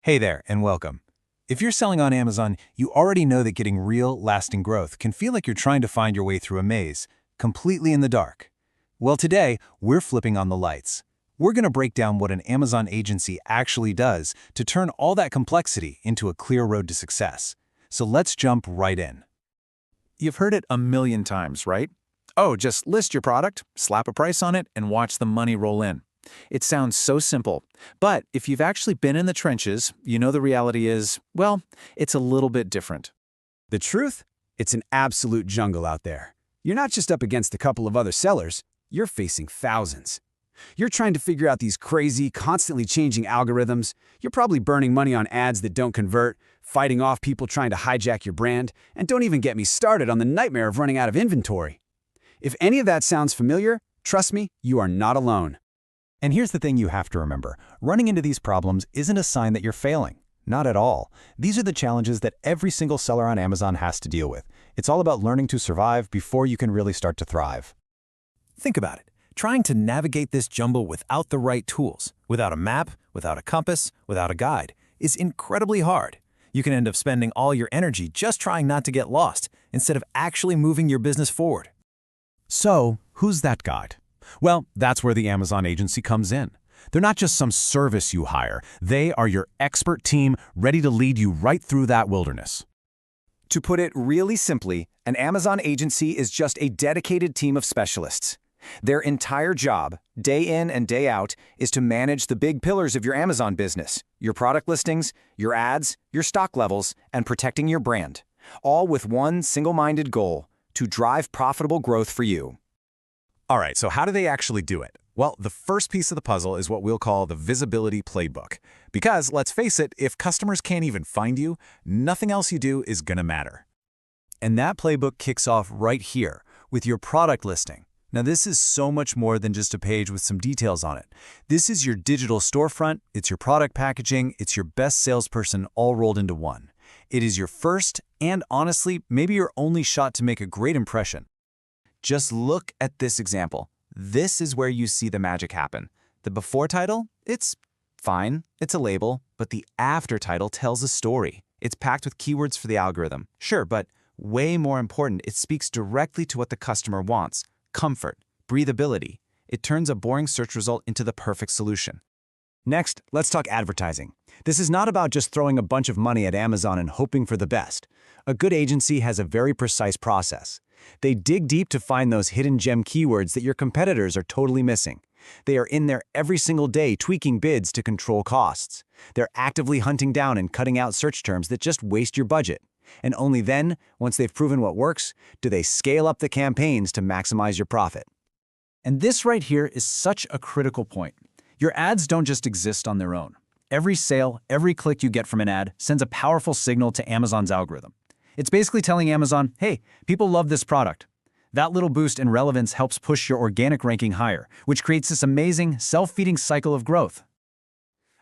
Hey there, and welcome. If you're selling on Amazon, you already know that getting real, lasting growth can feel like you're trying to find your way through a maze, completely in the dark. Well, today, we're flipping on the lights. We're going to break down what an Amazon agency actually does to turn all that complexity into a clear road to success. So let's jump right in. You've heard it a million times, right? Oh, just list your product, slap a price on it, and watch the money roll in. It sounds so simple, but if you've actually been in the trenches, you know the reality is, well, it's a little bit different. The truth? It's an absolute jungle out there. You're not just up against a couple of other sellers, you're facing thousands. You're trying to figure out these crazy, constantly changing algorithms. You're probably burning money on ads that don't convert, fighting off people trying to hijack your brand, and don't even get me started on the nightmare of running out of inventory. If any of that sounds familiar, trust me, you are not alone. And here's the thing you have to remember. Running into these problems isn't a sign that you're failing. Not at all. These are the challenges that every single seller on Amazon has to deal with. It's all about learning to survive before you can really start to thrive. Think about it. Trying to navigate this jumble without the right tools, without a map, without a compass, without a guide, is incredibly hard. You can end up spending all your energy just trying not to get lost, instead of actually moving your business forward. So, who's that guide? Well, that's where the Amazon agency comes in. They're not just some service you hire. They are your expert team ready to lead you right through that wilderness. To put it really simply, an Amazon agency is just a dedicated team of specialists. Their entire job, day in and day out, is to manage the big pillars of your Amazon business, your product listings, your ads, your stock levels, and protecting your brand, all with one single-minded goal: to drive profitable growth for you. All right, so how do they actually do it? Well, the first piece of the puzzle is what we'll call the visibility playbook. Because, let's face it, if customers can't even find you, nothing else you do is gonna matter. And that playbook kicks off right here with your product listing. Now, this is so much more than just a page with some details on it. This is your digital storefront, it's your product packaging, it's your best salesperson all rolled into one. It is your first and, honestly, maybe your only shot to make a great impression. Just look at this example. This is where you see the magic happen. The before title, it's fine, it's a label, but the after title tells a story. It's packed with keywords for the algorithm. Sure, but way more important, it speaks directly to what the customer wants: comfort, breathability. It turns a boring search result into the perfect solution. Next, let's talk advertising. This is not about just throwing a bunch of money at Amazon and hoping for the best. A good agency has a very precise process. They dig deep to find those hidden gem keywords that your competitors are totally missing. They are in there every single day tweaking bids to control costs. They're actively hunting down and cutting out search terms that just waste your budget. And only then, once they've proven what works, do they scale up the campaigns to maximize your profit. And this right here is such a critical point. Your ads don't just exist on their own. Every sale, every click you get from an ad sends a powerful signal to Amazon's algorithm. It's basically telling Amazon, hey, people love this product. That little boost in relevance helps push your organic ranking higher, which creates this amazing, self-feeding cycle of growth.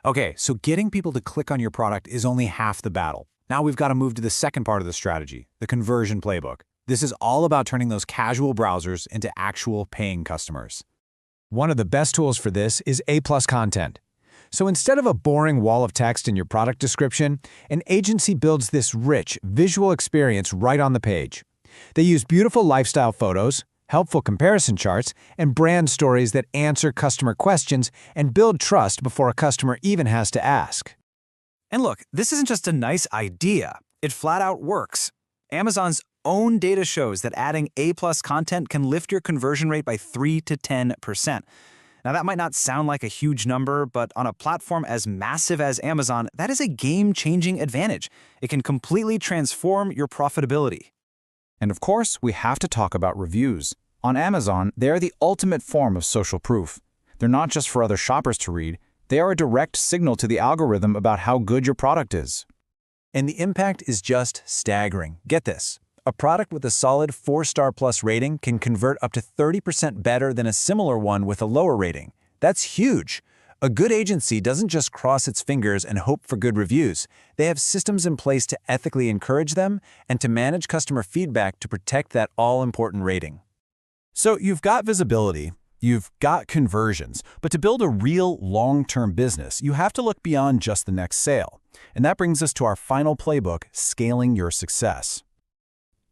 Okay, so getting people to click on your product is only half the battle. Now we've got to move to the second part of the strategy, the conversion playbook. This is all about turning those casual browsers into actual paying customers. One of the best tools for this is A+ content. So instead of a boring wall of text in your product description, an agency builds this rich, visual experience right on the page. They use beautiful lifestyle photos, helpful comparison charts, and brand stories that answer customer questions and build trust before a customer even has to ask. And look, this isn't just a nice idea. It flat out works. Amazon's own data shows that adding A+ content can lift your conversion rate by 3 to 10%. Now, that might not sound like a huge number, but on a platform as massive as Amazon, that is a game-changing advantage. It can completely transform your profitability. And of course, we have to talk about reviews. On Amazon, they are the ultimate form of social proof. They're not just for other shoppers to read. They are a direct signal to the algorithm about how good your product is. And the impact is just staggering. Get this. A product with a solid 4-star plus rating can convert up to 30% better than a similar one with a lower rating. That's huge. A good agency doesn't just cross its fingers and hope for good reviews. They have systems in place to ethically encourage them and to manage customer feedback to protect that all-important rating. So you've got visibility, You've got conversions, but to build a real long-term business, you have to look beyond just the next sale. And that brings us to our final playbook, scaling your success.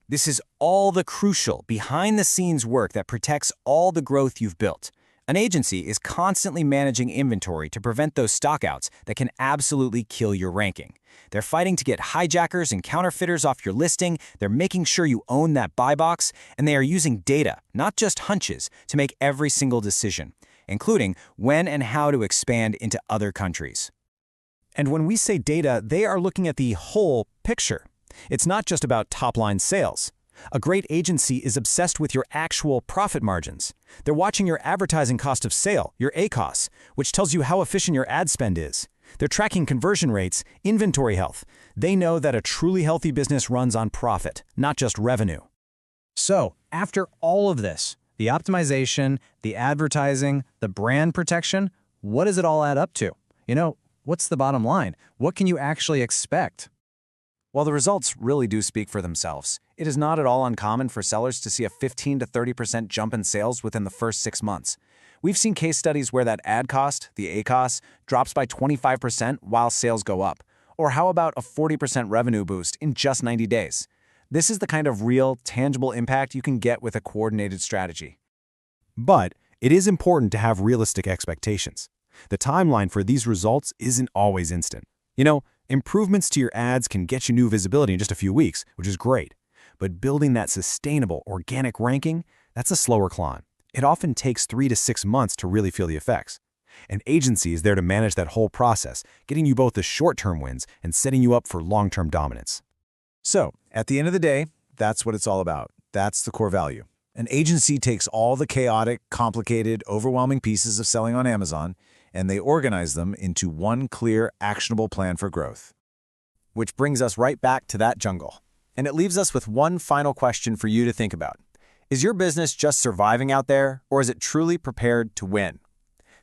This is all the crucial, behind-the-scenes work that protects all the growth you've built. An agency is constantly managing inventory to prevent those stockouts that can absolutely kill your ranking. They're fighting to get hijackers and counterfeiters off your listing, they're making sure you own that buy box, and they are using data, not just hunches, to make every single decision, including when and how to expand into other countries. And when we say data, they are looking at the whole picture. It's not just about top-line sales. A great agency is obsessed with your actual profit margins. They're watching your advertising cost of sale, your ACoS, which tells you how efficient your ad spend is. They're tracking conversion rates, inventory health. They know that a truly healthy business runs on profit, not just revenue. So, after all of this, the optimization, the advertising, the brand protection, what does it all add up to? What's the bottom line? What can you actually expect? While the results really do speak for themselves, it is not at all uncommon for sellers to see a 15 to 30% jump in sales within the first 6 months. We've seen case studies where that ad cost, the ACoS, drops by 25% while sales go up. Or how about a 40% revenue boost in just 90 days? This is the kind of real, tangible impact you can get with a coordinated strategy. But it is important to have realistic expectations. The timeline for these results isn't always instant. Improvements to your ads can get you new visibility in just a few weeks, which is great. But building that sustainable, organic ranking, that's a slower climb. It often takes 3 to 6 months to really feel the effects. An agency is there to manage that whole process, getting you both the short-term wins and setting you up for long-term dominance. So, at the end of the day, that's what it's all about. That's the core value. An agency takes all the chaotic, complicated, overwhelming pieces of selling on Amazon, and they organize them into one clear, actionable plan for growth. Which brings us right back to that jungle. And it leaves us with one final question for you to think about. Is your business just surviving out there, or is it truly prepared to win?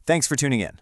Thanks for tuning in.